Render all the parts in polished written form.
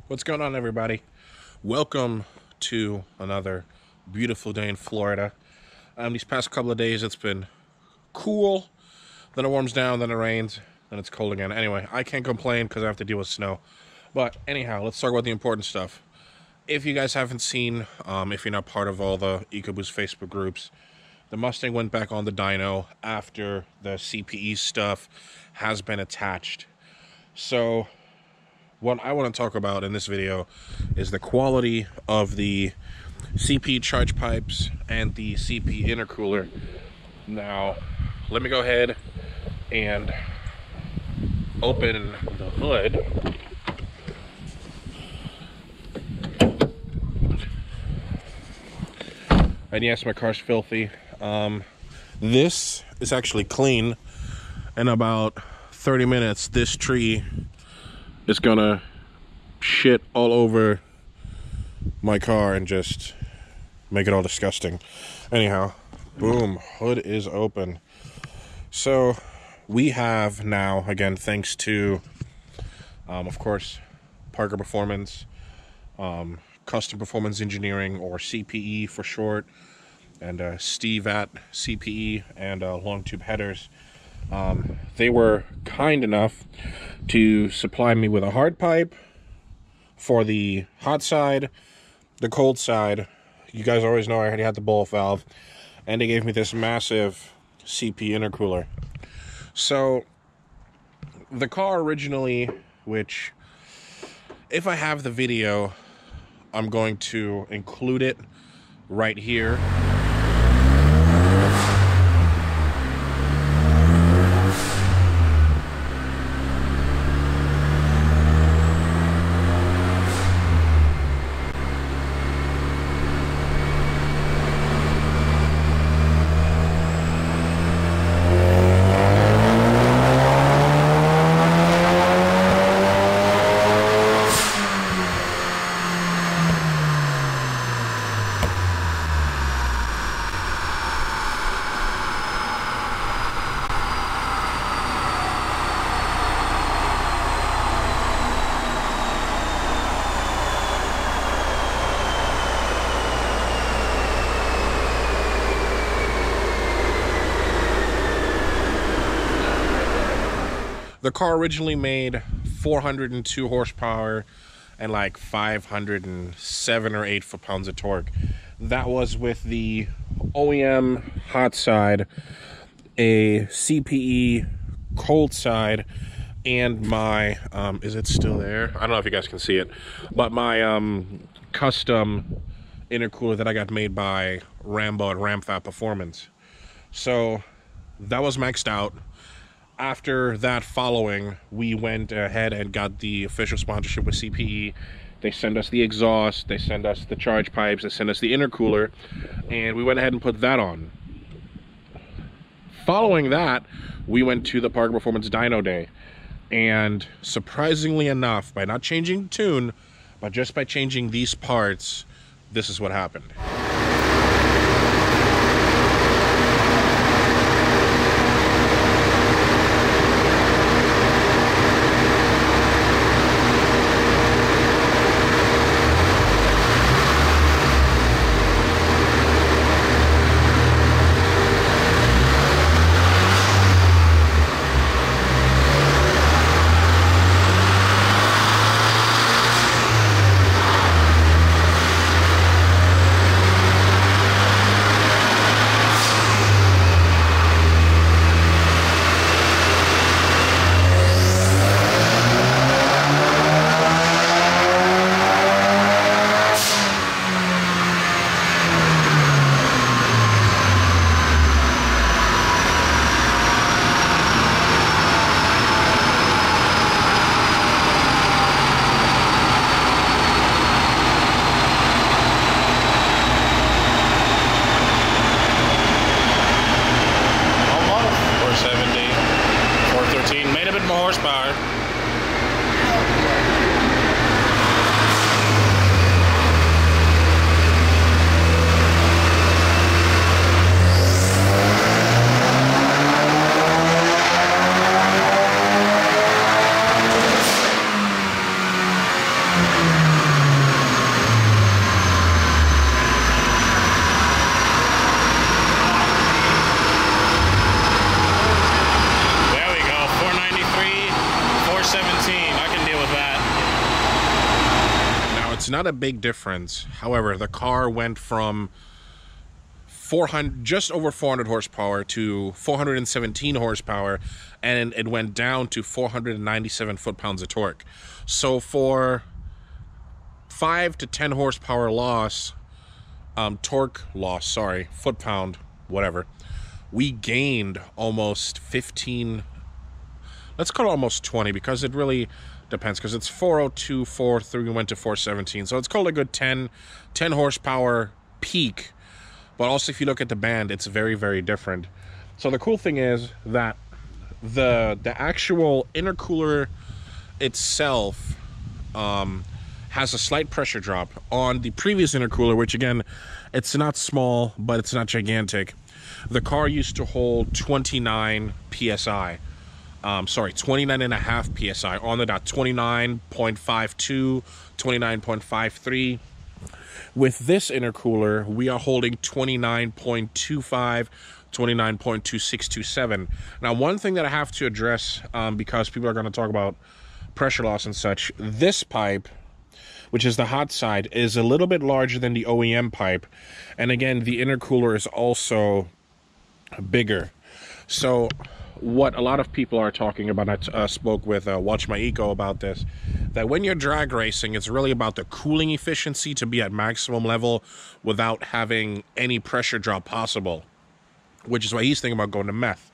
What's going on, everybody? Welcome to another beautiful day in Florida. These past couple of days it's been cool, then it warms down, then it rains, then it's cold again. Anyway, I can't complain because I have to deal with snow. But anyhow, let's talk about the important stuff. If you guys haven't seen, if you're not part of all the Ecoboost Facebook groups, the Mustang went back on the dyno after the CPE stuff has been attached. So what I want to talk about in this video is the quality of the CPE charge pipes and the CPE intercooler. Now, let me go ahead and open the hood. And yes, my car's filthy. This is actually clean. In about 30 minutes, this tree is gonna shit all over my car and just make it all disgusting. Anyhow, boom, hood is open. So we have now, again, thanks to, of course, Parker Performance, Custom Performance Engineering, or CPE for short, and Steve at CPE and Long Tube Headers. They were kind enough to supply me with a hard pipe for the hot side, the cold side. You guys always know I already had the bulk valve, and they gave me this massive CPE intercooler. So the car originally, which if I have the video, I'm going to include it right here. The car originally made 402 horsepower and like 507 or 8 foot-pounds of torque. That was with the OEM hot side, a CPE cold side, and my, is it still there? I don't know if you guys can see it, but my custom intercooler that I got made by Rambo and Ramfat Performance. So that was maxed out. After that following, we went ahead and got the official sponsorship with CPE. They send us the exhaust, they send us the charge pipes, they send us the intercooler, and we went ahead and put that on. Following that, we went to the Parker Performance Dyno Day, and surprisingly enough, by not changing the tune, but just by changing these parts, this is what happened. Horsepower. not a big difference. However, the car went from 400, just over 400 horsepower to 417 horsepower, and it went down to 497 foot-pounds of torque. So for 5 to 10 horsepower loss, torque loss, sorry, foot-pound, whatever, we gained almost 15, let's call it almost 20, because it really depends, because it's 402, 403, we went to 417, so it's called a good 10 horsepower peak. But also, if you look at the band, it's very, very different. So the cool thing is that the actual intercooler itself has a slight pressure drop. On the previous intercooler, which again, it's not small, but it's not gigantic, the car used to hold 29 psi. Sorry, 29.5 psi on the dot, 29.52, 29.53. With this intercooler, we are holding 29.25, 29.2627. Now, one thing that I have to address, because people are going to talk about pressure loss and such, this pipe, which is the hot side, is a little bit larger than the OEM pipe. And again, the intercooler is also bigger. So what a lot of people are talking about, I spoke with Watch My Eco about this, that when you're drag racing, it's really about the cooling efficiency to be at maximum level without having any pressure drop possible, which is why he's thinking about going to meth.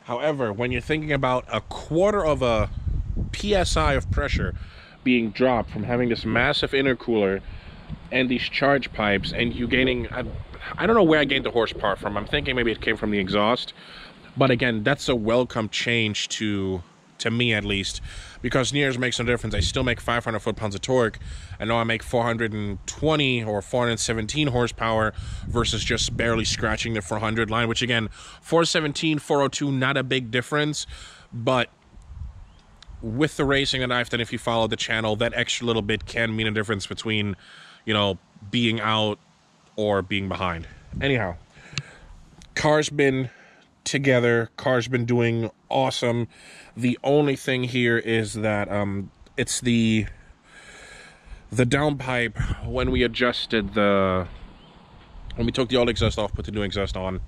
However, when you're thinking about a quarter of a PSI of pressure being dropped from having this massive intercooler and these charge pipes, and you gaining, I don't know where I gained the horsepower from. I'm thinking maybe it came from the exhaust. But again, that's a welcome change to me, at least, because years makes no difference. I still make 500 foot-pounds of torque. I know I make 420 or 417 horsepower versus just barely scratching the 400 line, which again, 417, 402, not a big difference. But with the racing that I've done, if you follow the channel, that extra little bit can mean a difference between, you know, being out or being behind. Anyhow, car's been together, car's been doing awesome. The only thing here is that it's the downpipe. When we adjusted when we took the old exhaust off, put the new exhaust on,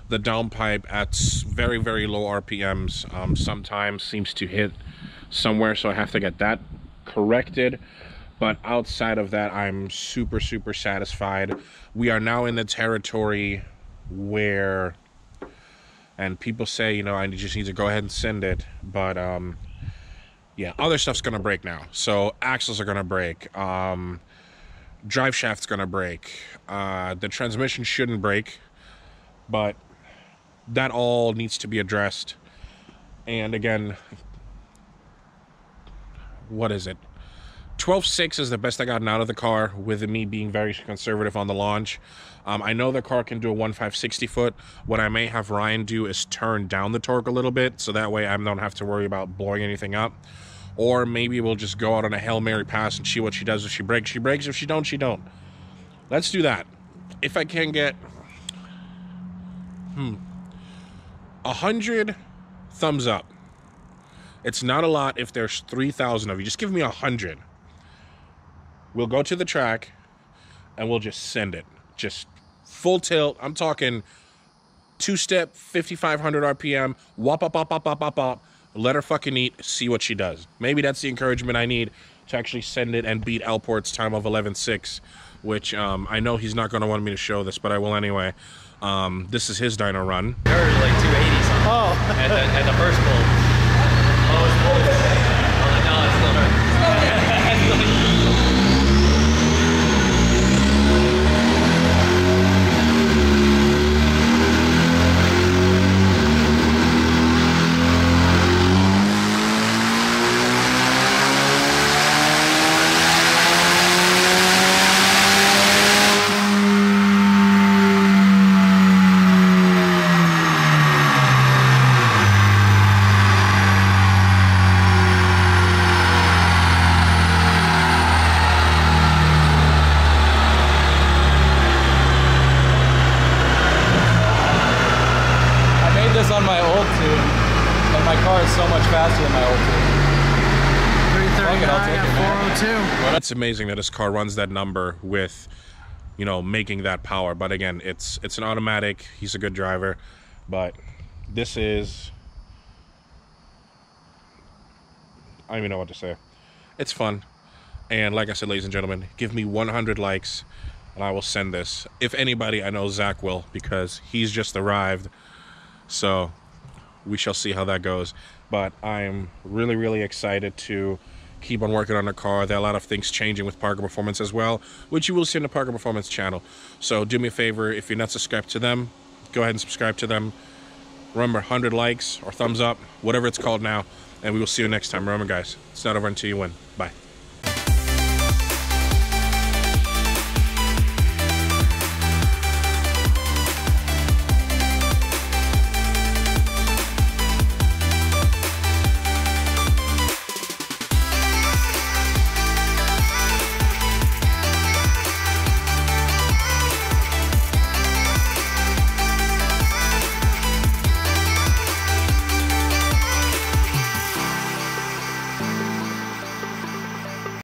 the downpipe at very, very low RPMs sometimes seems to hit somewhere, so I have to get that corrected. But outside of that, I'm super, super satisfied. We are now in the territory where, and people say, you know, I just need to go ahead and send it. But, yeah, other stuff's going to break now. So axles are going to break. Drive shaft's going to break. The transmission shouldn't break. But that all needs to be addressed. And again, what is it? 12.6 is the best I gotten out of the car, with me being very conservative on the launch. I know the car can do a 1.560 foot. What I may have Ryan do is turn down the torque a little bit, so that way I don't have to worry about blowing anything up. Or maybe we'll just go out on a Hail Mary pass and see what she does. If she breaks, she breaks. If she don't, she don't. Let's do that. If I can get 100 thumbs up. It's not a lot if there's 3,000 of you. Just give me 100. We'll go to the track and we'll just send it. Just full tilt. I'm talking two-step, 5,500 RPM. Wop, up, up, up, up, up, up. Let her fucking eat. See what she does. Maybe that's the encouragement I need to actually send it and beat Alport's time of 11.6, which I know he's not going to want me to show this, but I will anyway. This is his dyno run. There were like 280s on at the first pull. Oh, it's full. No, it's still hurt. On my old tune, and my car is so much faster than my old tune. Fuck it, I'll take it, man. 402. Well, it's amazing that this car runs that number with, you know, making that power. But again, it's an automatic. He's a good driver, but this is, I don't even know what to say. It's fun. And like I said, ladies and gentlemen, give me 100 likes and I will send this. If anybody, I know Zach will, because he's just arrived. So we shall see how that goes. But I'm really, really excited to keep on working on the car. There are a lot of things changing with Parker Performance as well, which you will see in the Parker Performance channel. So do me a favor, if you're not subscribed to them, go ahead and subscribe to them. Remember, 100 likes or thumbs up, whatever it's called now, and we will see you next time. Remember, guys, it's not over until you win. Bye.